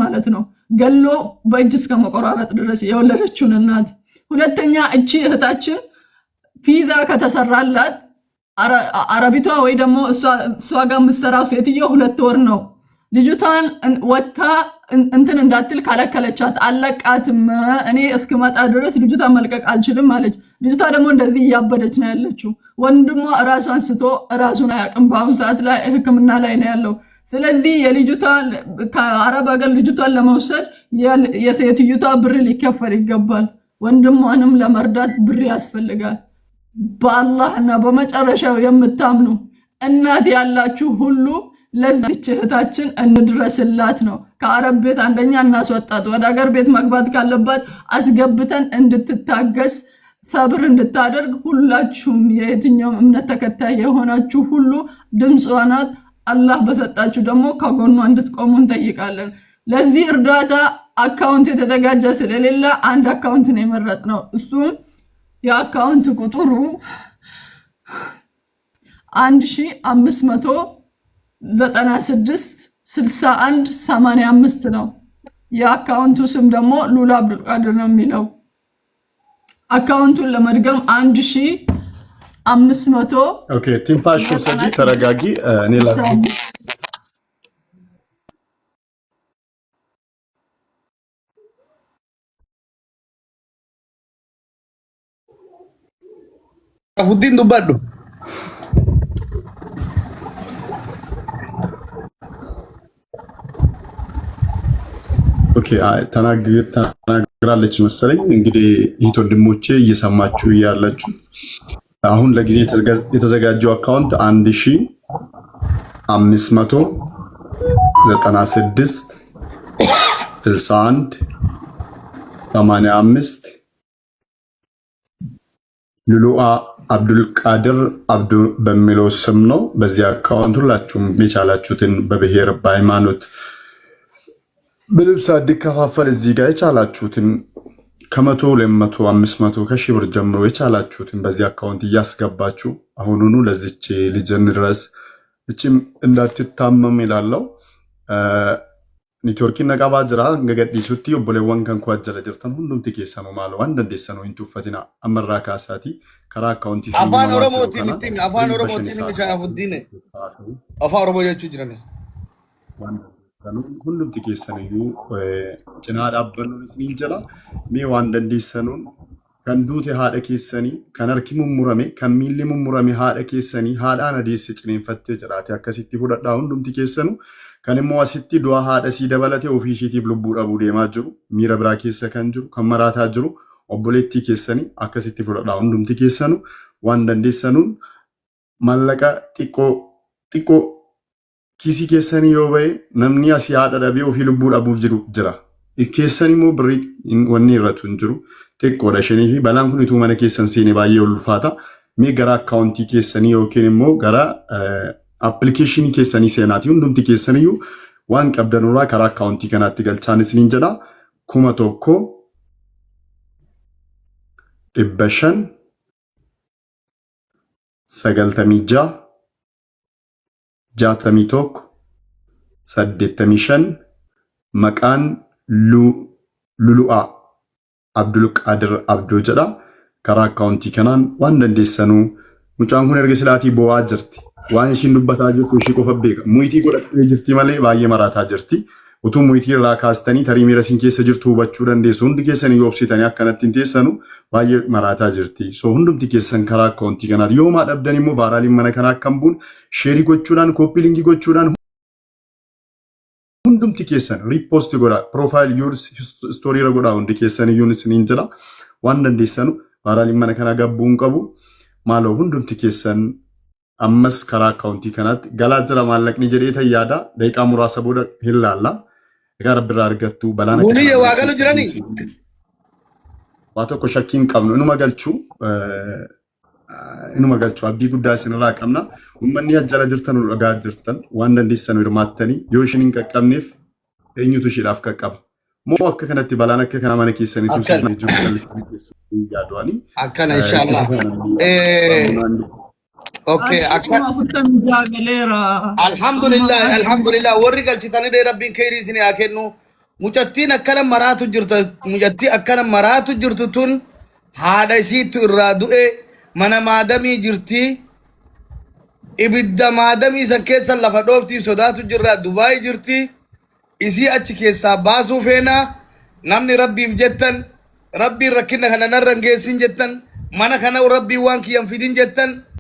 ማለት ነው ገሎ በእጅ እስከ መቆራረጥ ድረስ የወለደችውን እናት ሁለተኛ እቺ እህታችን ፊዛ ከተሰራላት አረቢቷ ወይ ደግሞ እሷ ጋር መስራው ሴትዮ 2 ወር ነው ልጅቷን ወጣ እንትን እንዳትል ካለከለቻት አለቃትም እኔ እስከመጣ ድረስ ልጅቷን መልቀቅ አልችልም ማለት ልጅቷ ደግሞ እንደዚህ ያበደች ነው ያለችው ወንድሟ ራሷን ስቶ ራሱን አያቅም በአሁን ሰዓት ላይ ህክምና ላይ ነው ያለው ስለዚህ የልጅቷን ከአረብ ሀገር ልጅቷን ለመውሰድ የሴትዮዋ ብር ሊከፈል ይገባል ወንድሟንም ለመርዳት ብር ያስፈልጋል በአላህና በመጨረሻው የምታምኑ እናት ያላችሁ ሁሉ ለዚች እህታችን እንድረስላት ነው ከአረብ ቤት አንደኛ እናስወጣት ወደ ሀገር ቤት መግባት ካለባት አስገብተን እንድትታገስ ሰብር እንድታደርግ ሁላችሁም የየትኛው እምነት ተከታይ የሆናችሁ ሁሉ ድምጽዋናት አላህ በሰጣችሁ ደግሞ ከጎኗ እንድትቆሙ እንጠይቃለን ለዚህ እርዳታ አካውንት የተዘጋጀ ስለሌለ አንድ አካውንት ነው የመረጥነው እሱም የአካውንት ቁጥሩ 1596 61 85 ነው የአካውንቱ ስም ደግሞ ሉላ አብዱልቃድር ነው የሚለው አካውንቱን ለመድገም 1500 ኦኬ ትንፋሹ ሰጂ ተረጋጊ እኔ ላኪ አፉዲን ዱባዱ ኦኬ ተናግራለች መሰለኝ እንግዲህ ይሄ ወንድሞቼ እየሰማችሁ ያላችሁ አሁን ለጊዜ የተዘጋጀው አካውንት 1596 61 85 ሉሉአ አብዱልቃድር አብዱ በሚለው ስም ነው በዚህ አካውንት ሁላችሁም የቻላችሁትን በብሔር በሃይማኖት በልብስ አድከፋፈል እዚህ ጋር የቻላችሁትን ከመቶ ለመቶ 500 ከሺህ ብር ጀምሮ የቻላችሁትን በዚህ አካውንት እያስገባችሁ አሁኑኑ ለዚች ልጅ እንድረስ እቺም እንዳትታመም ይላለው ኔትወርክ ነቃባ ጅራ ገገዲሱቲ ወበለዋን ከንኳ አጀለ ጅርተን ሁሉም ትኬሰኑ ማለው አንድ እንደሰኑ ኢንቱፈቲና አመራ ካሳቲ ከራ አካውንት ሲኒ አፋን ኦሮሞቲ ሚቲም አፋን ኦሮሞቲ ሚሻራፉዲን አፋን ኦሮሞ የቹ ጅራኔ ሁሉም ትኬሰኑ ጭና ዳበኑ ንጀላ ሜ ዋን እንደሰኑን ከንዱት ሃደ ኬሰኒ ከነርኪ ሙሙረሜ ከሚሊ ሙሙረሜ ሃደ ኬሰኒ ሃዳና ዲስ ጭኔን ፈቴ ጭራቲ አከሲቲ ሁዳዳ ሁሉም ትኬሰኑ ከነሞ አሲቲ ዱአ ሃደ ሲደበለቴ ኦፊሺቲቭ ልቡ ዳቡ ዴማ ጅሩ ሚረ ብራ ኬሰ ከንጅሩ ከመራታ ጅሩ ኦቦሌቲ ኬሰኒ አከሲቲ ሁዳዳ ሁሉም ትኬሰኑ ዋን እንደሰኑን ማለቀ ጢቆ ኪሲ ኬሰኒ ዮበይ ነምኒ አሲያዳ ዳቤ ኦፊ ልቡ ዳቡ ጅሩ ጅራ ኢኬሰኒ ሞ ብሪ ወኒ ረቱን ጅሩ ቴቆ ደሸኒ በላን ኩኒቱ ማነ ኬሰን ሲኔ ባየው ልፋታ ሜ ገራ አካውንቲ ኬሰኒ ዮኬን ሞ ገራ application keessani seenaati hundumti keessaniyu waan qabdanura kara account kanatti galchaanis ninjala kuma tokko dibbashan sagaltamija jatami tokko saddetamishan maqaan lulu'a abdulqadir abdu jedha kara account kanaan waan dandeessanu mucaan kun erga silaatii bo'aa jirti waan ishin dubbataa jirtu ishii qofa beeka muyitii godhattee jirti malee baay'ee marataa jirti utuu muyitii irraa kaastanii tarii miira isin keessa jirtu hubachuu dandeessu hundi keessan yoo obsitanii akkanatti hin teessanu baay'ee marataa jirti so hundumti keessan karaa akkaawuntii kanaati yoo maa dhabdan immoo vaaraaliin mana kanaa akkam buun sheerii gochuudhaan kooppii linkii gochuudhaan hundumti keessan riipoosti godha piroofaayil yuurs istoorii irra godha hundi keessan iyyuun isiniin jira waan dandeessanu vaaraaliin mana kanaa gabbuun qabu maaloo hundumti keessan ammas karaa akkaawuntii kanaatti galaa jira maallaqni jedheeta yaada daqiiqaa muraasa booda hillaalla egaa rabbiirraa argattu balaana Muniyye waa galu jirani waa tokko shakkiin qabnu inuma galchuu abdii guddaa isinirraa qabna uummanni ajjala jirtan dhagaa jirtan waan dandeessan hirmaattanii yoo ishin hin qaqqabneef eenyutu ishiidhaaf qaqqaba moo akka kanatti balaan akka kana mana keessaniitu isin jiru kallisanii keessatti yaadu'anii akkana inshallah اوكي الحمد لله ورجال تاني دي ربين كيريزني اكنو mucattiin akkana maraatu jirta mucattii akkana maraatu jirtu tun haadha isiitu irraa du'e mana maadamii jirti ibidda maadamii san keessa lafa dhooftii sodaatu jirra Dubaay jirti isii achi keessaa baasuu feena namni rabbiif jettan rabbiin rakkina kana narra geessin jettan mana kana rabbii waan kiyyan fidin jettan